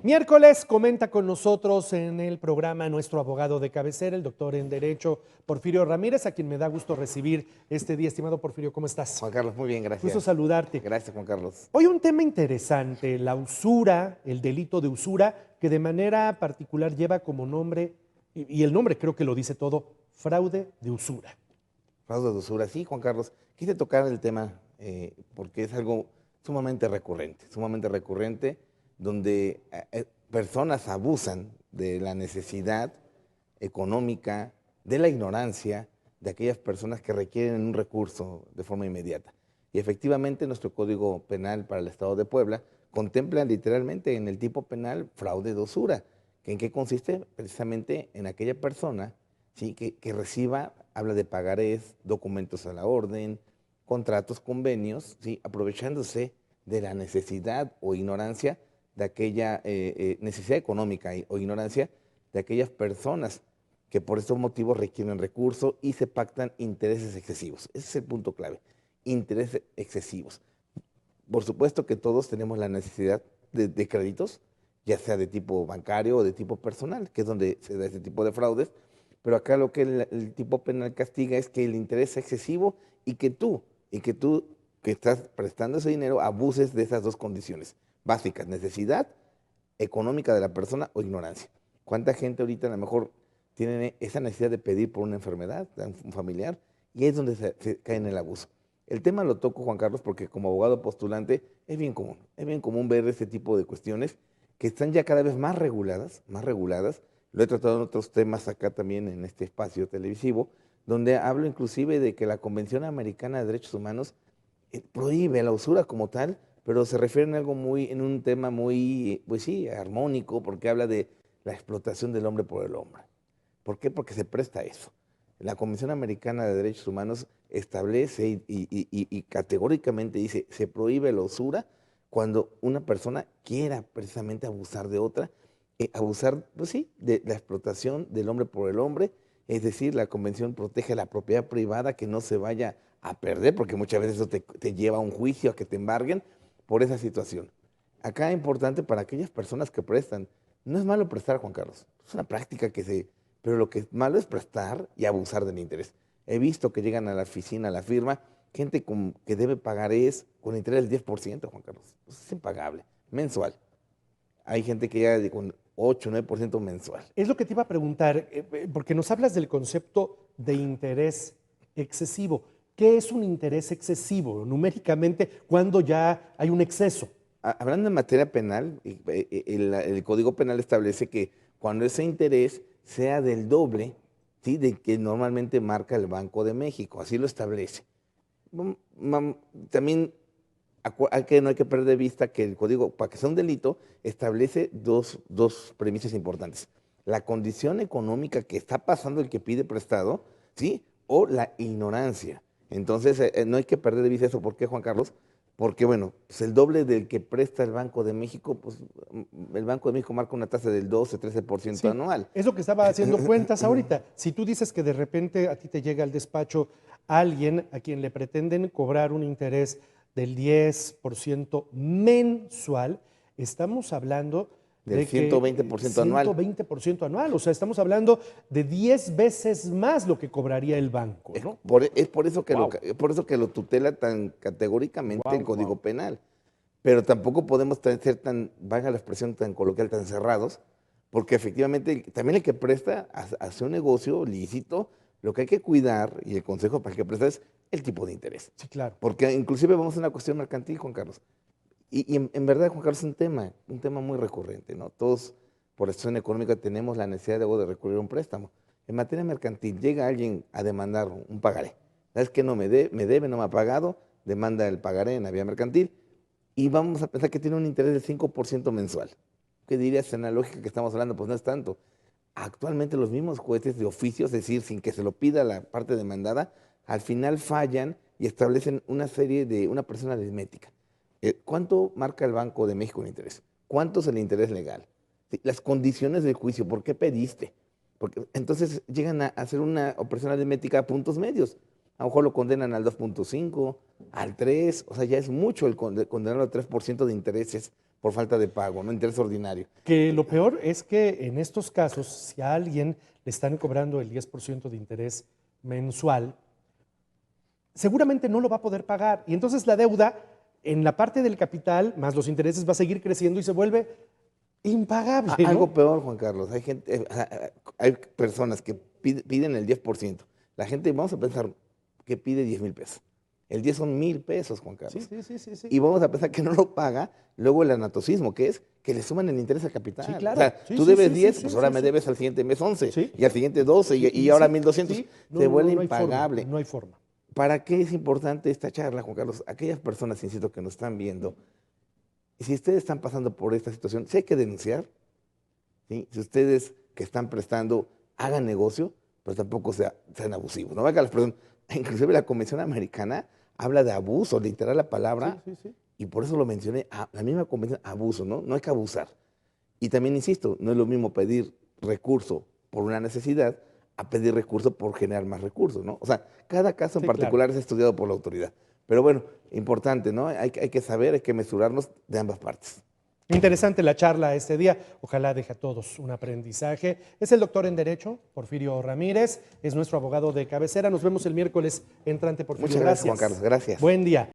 Miércoles comenta con nosotros en el programa nuestro abogado de cabecera, el doctor en Derecho Porfirio Ramírez, a quien me da gusto recibir este día. Estimado Porfirio, ¿cómo estás? Juan Carlos, muy bien, gracias. Gusto saludarte. Gracias, Juan Carlos. Hoy un tema interesante, la usura, el delito de usura, que de manera particular lleva como nombre, y el nombre creo que lo dice todo, fraude de usura. Fraude de usura, sí, Juan Carlos. Quise tocar el tema porque es algo sumamente recurrente, donde personas abusan de la necesidad económica, de la ignorancia de aquellas personas que requieren un recurso de forma inmediata. Y efectivamente nuestro Código Penal para el Estado de Puebla contempla literalmente en el tipo penal fraude de usura. ¿En qué consiste? Precisamente en aquella persona, ¿sí?, que reciba, habla de pagarés, documentos a la orden, contratos, convenios, ¿sí?, aprovechándose de la necesidad o ignorancia de aquella necesidad económica o ignorancia de aquellas personas que por estos motivos requieren recursos y se pactan intereses excesivos. Ese es el punto clave, intereses excesivos. Por supuesto que todos tenemos la necesidad de créditos, ya sea de tipo bancario o de tipo personal, que es donde se da este tipo de fraudes, pero acá lo que el tipo penal castiga es que el interés es excesivo y que tú que estás prestando ese dinero abuses de esas dos condiciones básicas, necesidad económica de la persona o ignorancia. ¿Cuánta gente ahorita a lo mejor tiene esa necesidad de pedir por una enfermedad, un familiar, y es donde se cae en el abuso? El tema lo toco, Juan Carlos, porque como abogado postulante es bien común ver este tipo de cuestiones que están ya cada vez más reguladas. Lo he tratado en otros temas acá también en este espacio televisivo, donde hablo inclusive de que la Convención Americana de Derechos Humanos prohíbe la usura como tal, pero se refiere en algo en un tema muy, pues sí, armónico, porque habla de la explotación del hombre por el hombre. ¿Por qué? Porque se presta a eso. La Convención Americana de Derechos Humanos establece y categóricamente dice, se prohíbe la usura cuando una persona quiera precisamente abusar de otra, abusar, pues sí, de la explotación del hombre por el hombre. Es decir, la Convención protege la propiedad privada, que no se vaya a perder, porque muchas veces eso te lleva a un juicio, a que te embarguen por esa situación. Acá es importante para aquellas personas que prestan. No es malo prestar, Juan Carlos. Es una práctica pero lo que es malo es prestar y abusar del interés. He visto que llegan a la oficina, a la firma, gente que debe pagar con interés del 10%, Juan Carlos. Eso es impagable, mensual. Hay gente que llega con 8, 9% mensual. Es lo que te iba a preguntar, porque nos hablas del concepto de interés excesivo. ¿Qué es un interés excesivo numéricamente cuando ya hay un exceso? Hablando en materia penal, el Código Penal establece que cuando ese interés sea del doble, ¿sí?, de que normalmente marca el Banco de México, así lo establece. También no hay que perder de vista que el código, para que sea un delito, establece dos premisas importantes. La condición económica que está pasando el que pide prestado, ¿sí?, o la ignorancia. Entonces, no hay que perder de vista eso. ¿Por qué, Juan Carlos? Porque, bueno, pues el doble del que presta el Banco de México, pues el Banco de México marca una tasa del 12-13% Sí, anual. es lo que estaba haciendo cuentas ahorita. Si tú dices que de repente a ti te llega al despacho alguien a quien le pretenden cobrar un interés del 10% mensual, estamos hablando Del de que 120% anual. 120% anual, o sea, estamos hablando de 10 veces más lo que cobraría el banco, ¿no? Es por eso Wow, por eso que lo tutela tan categóricamente el wow, Código wow. Penal. Pero tampoco podemos ser tan, valga la expresión tan coloquial, tan cerrados, porque efectivamente también el que presta hace un negocio lícito, lo que hay que cuidar, y el consejo para el que presta, es el tipo de interés. Sí, claro. Porque inclusive vamos a una cuestión mercantil, Juan Carlos. Y en verdad, Juan Carlos, es un tema muy recurrente, ¿no? Todos, por la situación económica, tenemos la necesidad de recurrir a un préstamo. En materia mercantil, llega alguien a demandar un pagaré. ¿Sabes qué? No me debe, no me ha pagado, demanda el pagaré en la vía mercantil, y vamos a pensar que tiene un interés del 5% mensual. ¿Qué dirías en la lógica que estamos hablando? Pues no es tanto. Actualmente los mismos jueces de oficio, es decir, sin que se lo pida la parte demandada, al final fallan y establecen una presión aritmética. ¿Cuánto marca el Banco de México en interés? ¿Cuánto es el interés legal? ¿Sí? Las condiciones del juicio, ¿por qué pediste? Porque entonces llegan a hacer una operación aritmética a puntos medios. A lo mejor lo condenan al 2.5, al 3, o sea, ya es mucho el condenarlo al 3% de intereses por falta de pago, ¿no? Interés ordinario. Que lo peor es que en estos casos, si a alguien le están cobrando el 10% de interés mensual, seguramente no lo va a poder pagar. Y entonces la deuda en la parte del capital, más los intereses, va a seguir creciendo y se vuelve impagable, ¿no? Algo peor, Juan Carlos, hay gente, hay personas que piden el 10%. La gente, vamos a pensar, que pide 10,000 pesos. El 10 son 1,000 pesos, Juan Carlos. Sí. Y vamos a pensar que no lo paga, luego el anatocismo, que es que le suman el interés al capital. Sí, claro. O sea, Sí, tú sí, debes sí, 10, sí, pues sí, ahora sí, me sí. debes al siguiente mes 11, Sí. y al siguiente 12, y ahora 1,200. Sí. Se vuelve no hay forma, impagable. no hay forma. ¿Para qué es importante esta charla, Juan Carlos? Aquellas personas, insisto, que nos están viendo, si ustedes están pasando por esta situación, sí hay que denunciar, ¿sí? Si ustedes que están prestando hagan negocio, pero tampoco sean abusivos. No vayan las personas. Inclusive la Convención Americana habla de abuso, literal la palabra, Sí. y por eso lo mencioné, la misma convención, abuso, ¿no? No hay que abusar. Y también, insisto, no es lo mismo pedir recurso por una necesidad a pedir recurso por generar más recursos, ¿no? O sea, cada caso en Sí, particular claro. es estudiado por la autoridad. Pero bueno, importante, ¿no? Hay que saber, hay que mesurarnos de ambas partes. Interesante la charla este día. Ojalá deje a todos un aprendizaje. Es el doctor en Derecho, Porfirio Ramírez. Es nuestro abogado de cabecera. Nos vemos el miércoles entrante, Porfirio. Muchas gracias, Juan Carlos. Gracias. Buen día.